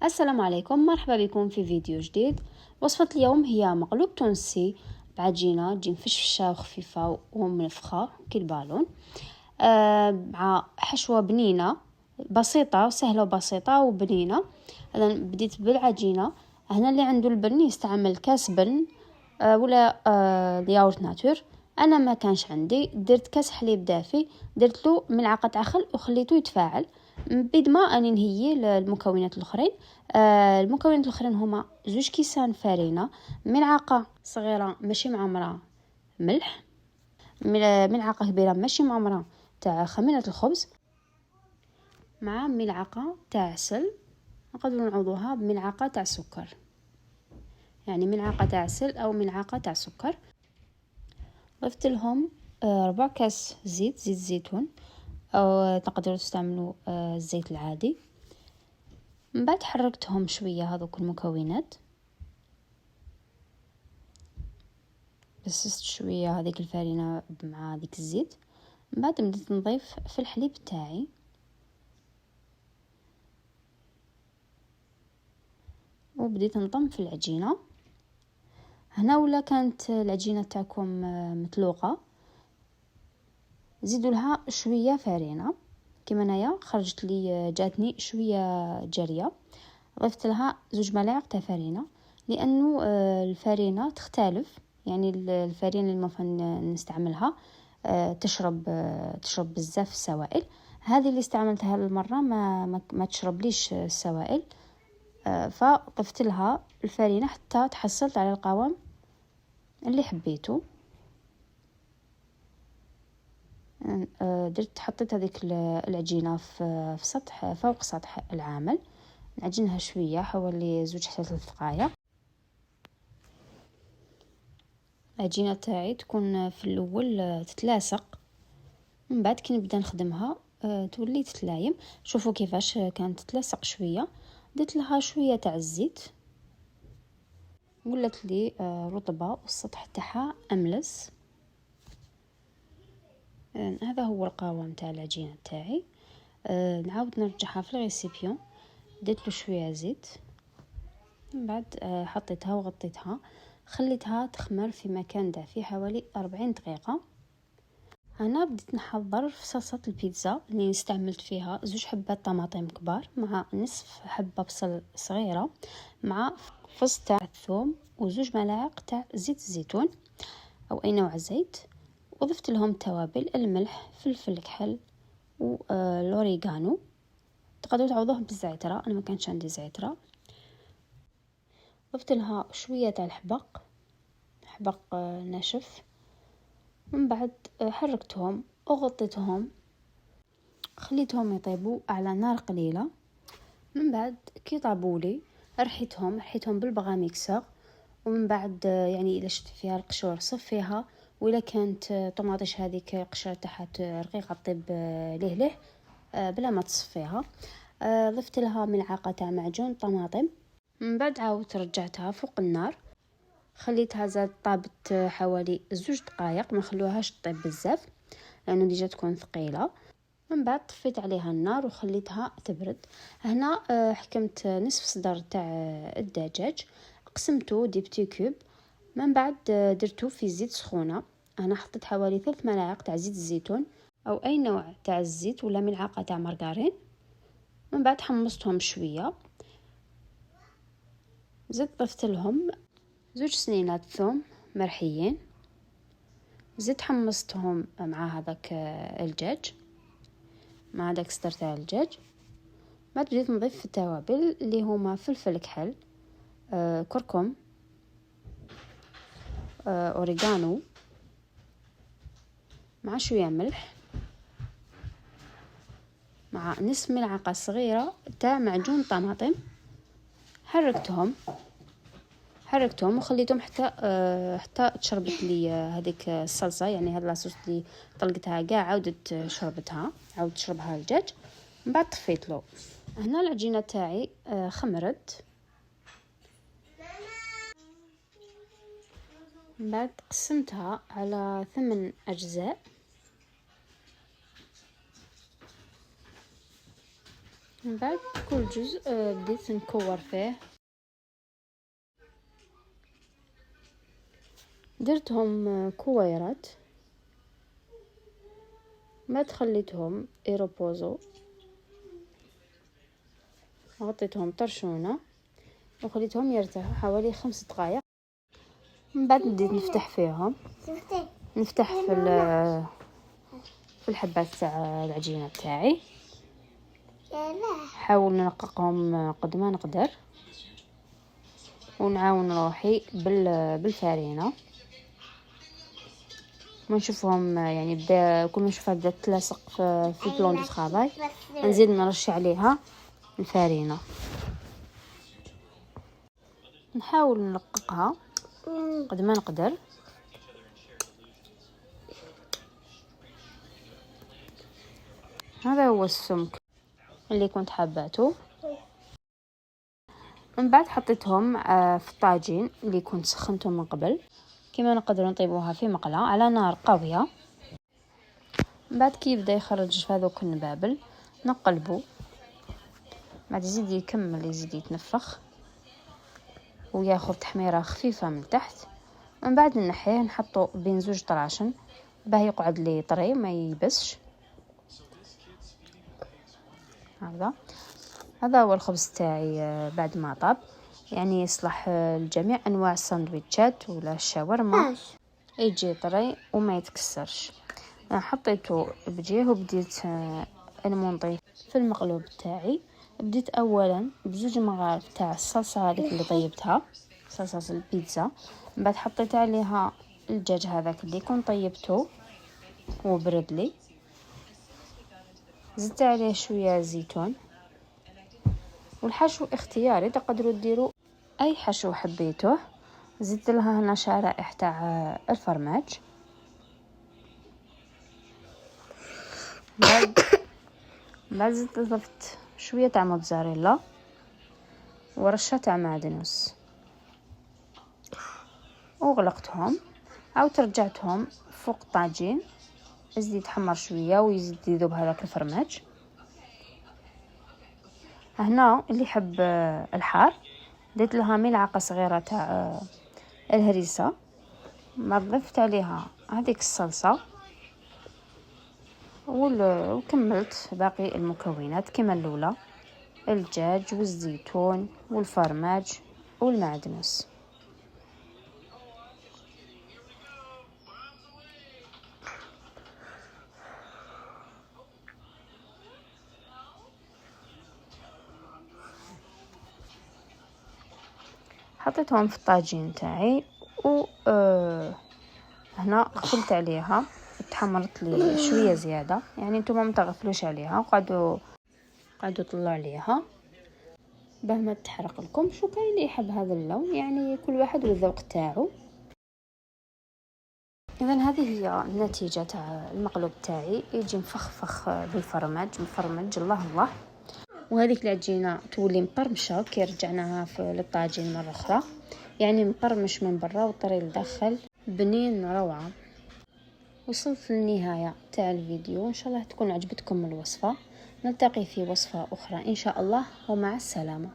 السلام عليكم، مرحبا بكم في فيديو جديد. وصفة اليوم هي مقلوب تونسي بعجينة تجي مفشفشة وخفيفة ومنفخة كالبالون، مع حشوة بنينة بسيطة وسهلة وبسيطة وبنينة. أنا بديت بالعجينة. هنا اللي عنده البن يستعمل كاس بن ولا ياورت ناتور. أنا ما كانش عندي، درت كاس حليب دافي، درت له ملعقة عسل وخليته يتفاعل. بيد ما أني نهيي المكونات الأخرين. المكونات الأخرين هما 2 كيسان فرينة، ملعقة صغيرة ماشي معمرة ملح، ملعقة كبيرة ماشي معمرة تاع خميرة الخبز، مع ملعقة تاع عسل. نقدروا نعوضوها بملعقة تاع سكر، يعني ملعقة تاع عسل أو ملعقة تاع سكر. ضفت لهم 4 كاس زيت زيتون، أو تقدروا تستعملوا الزيت العادي. من بعد حركتهم شوية هذوك المكونات، بسست شوية هذيك الفارينة مع هذيك الزيت. من بعد بديت نضيف في الحليب تاعي، وبديت نضم في العجينة. هنا ولا كانت العجينة تاعكم متلوقة، زيدوا لها شوية فرينة كما انايا خرجت لي، جاتني شوية جارية. ضفت لها 2 ملاعق تاع فرينة، لانه الفرينة تختلف، يعني الفرينة اللي مثلا نستعملها تشرب بزاف السوائل. هذه اللي استعملتها المرة ما تشرب ليش السوائل، فضفت لها الفرينة حتى تحصلت على القوام اللي حبيته. حطيت هذيك العجينة في سطح، فوق سطح العامل، نعجنها شوية حوالي 2 حتى 3 دقائق. العجينة تاعي تكون في الاول تتلاصق، من بعد كي نبدا نخدمها تولي تتلايم. شوفوا كيفاش كانت تتلاصق شوية. درت لها شوية تاع الزيت، ولات لي رطبة والسطح تاعها املس. هذا هو القوام تاع العجينة تاعي. نعاود نرجعها في الغيسيبيون، درت له شوية زيت، من بعد حطيتها وغطيتها، خليتها تخمر في مكان دافي حوالي 40 دقيقة. أنا بديت نحضر في صلصة البيتزا اللي استعملت فيها 2 حبات طماطم كبار مع نصف حبة بصل صغيرة مع فص تاع الثوم و2 ملاعق تاع زيت الزيتون أو أي نوع زيت. وضفت لهم توابل الملح، فلفل كحل والأوريغانو. تقدروا تعوضوه بالزعترة، أنا ما كانش عندي زعترة. ضفت لها شوية تاع حبق ناشف. من بعد حركتهم وغطيتهم، خليتهم يطيبوا على نار قليلة. من بعد كي طابولي رحيتهم بالبغاميكسر. ومن بعد يعني إذا شفت فيها القشور صفيها، وإذا كانت طماطيش هذيك قشرة تاعها رقيقة طيب ليه بلا ما تصفيها. ضفت لها ملعقة تاع معجون طماطم. من بعد عاودت رجعتها فوق النار، خليتها زاد طابت حوالي 2 دقائق، ما خلوهاش تطيب بزاف لانه ديجا تكون ثقيله. من بعد طفيت عليها النار وخليتها تبرد. هنا حكمت نصف صدر تاع الدجاج، قسمته دي بتي كوب. من بعد درته في زيت سخونه. انا حطيت حوالي 3 ملاعق تاع زيت الزيتون او اي نوع تاع الزيت، ولا ملعقه تاع مارغرين. من بعد حمصتهم شويه، زدت ضفت لهم 2 سنينات ثوم مرحيين، زدت حمصتهم مع هذاك الدجاج، مع هذاك الصدر تاع الدجاج. بعد بديت نضيف التوابل اللي هما فلفل كحل، كركم، أوريغانو، مع شوية ملح، مع نصف ملعقة صغيرة تاع معجون طماطم. حركتهم وخليتهم حتى تشربت لي هذيك الصلصة، يعني هاد لاصوص اللي طلقتها كاع عاودت تشربها الدجاج. من بعد طفيت له. هنا العجينة تاعي خمرت. من بعد قسمتها على 8 أجزاء، من بعد كل جزء بديت نكور فيه، درتهم كويرات، ما خليتهم يربوزو، غطيتهم طرشونة وخليتهم يرتاحوا حوالي 5 دقائق. من بعد بديت نفتح فيهم، نفتح في الحبات تاع العجينه تاعي، حاول نرققهم قد ما نقدر، ونعاون روحي بالفارينه، ما نشوفهم يعني بدا كل ما نشوفها بدات تلاصق في البلون دو طرافاي، نزيد نرش عليها الفارينه، نحاول نرققها قد ما نقدر. هذا هو السمك اللي كنت حاباته. من بعد حطيتهم في الطاجين اللي كنت سخنتهم من قبل، كما نقدر نطيبوها في مقله على نار قويه. من بعد كي يبدا يخرج في هذوك النبابل نقلبو، بعد يزيد يكمل يزيد يتنفخ وياخذ تحميره خفيفه من تحت. من بعد نحيه نحطو بين زوج طراشن باه يقعد لي طري ما يبسش. هذا هو الخبز تاعي بعد ما طاب، يعني يصلح لجميع انواع الساندويتشات ولا الشاورما، يجي طري وما يتكسرش. حطيته بجيه وبديت نمونطي في المقلوب تاعي. بديت اولا بزوج مغارف تاع الصلصه هذيك اللي طيبتها، صلصه البيتزا. من بعد حطيت عليها الدجاج هذاك اللي كنت طيبته وبرد لي، زدت عليه شويه زيتون، والحشو اختياري، تقدروا ديروا اي حشو حبيته. زدت لها هنا شرائح تاع الفرماج، بعد زدت ضفت شويه تاع موتزاريلا ورشه تاع معدنوس وغلقتهم. عاودت رجعتهم فوق الطاجين، يزيد يتحمر شويه ويزيد يذوب هذاك الفرماج. هنا اللي يحب الحار درت لها ملعقه صغيره تاع الهريسه، ما ضفت عليها هذيك الصلصه وكملت باقي المكونات كما الاولى، الدجاج والزيتون والفرماج والمعدنوس. حطيتهم في الطاجين تاعي هنا غفلت عليها، تحمرت لي شويه زياده، يعني نتوما ما تغفلوش عليها، قعدوا طلعوا عليها باه ما تحرق لكم. شو كاين اللي يحب هذا اللون، يعني كل واحد والذوق تاعو. اذا هذه هي النتيجه تاع المقلوب تاعي، يجي مفخفخ بالفرماج مفرمج الله الله. وهذيك العجينه تولي مقرمشه كي رجعناها في الطاجين مره اخرى، يعني مقرمش من برا وطري لداخل، بنين روعه. وصلت للنهايه تاع الفيديو، ان شاء الله تكون عجبتكم الوصفه. نلتقي في وصفه اخرى ان شاء الله، ومع السلامه.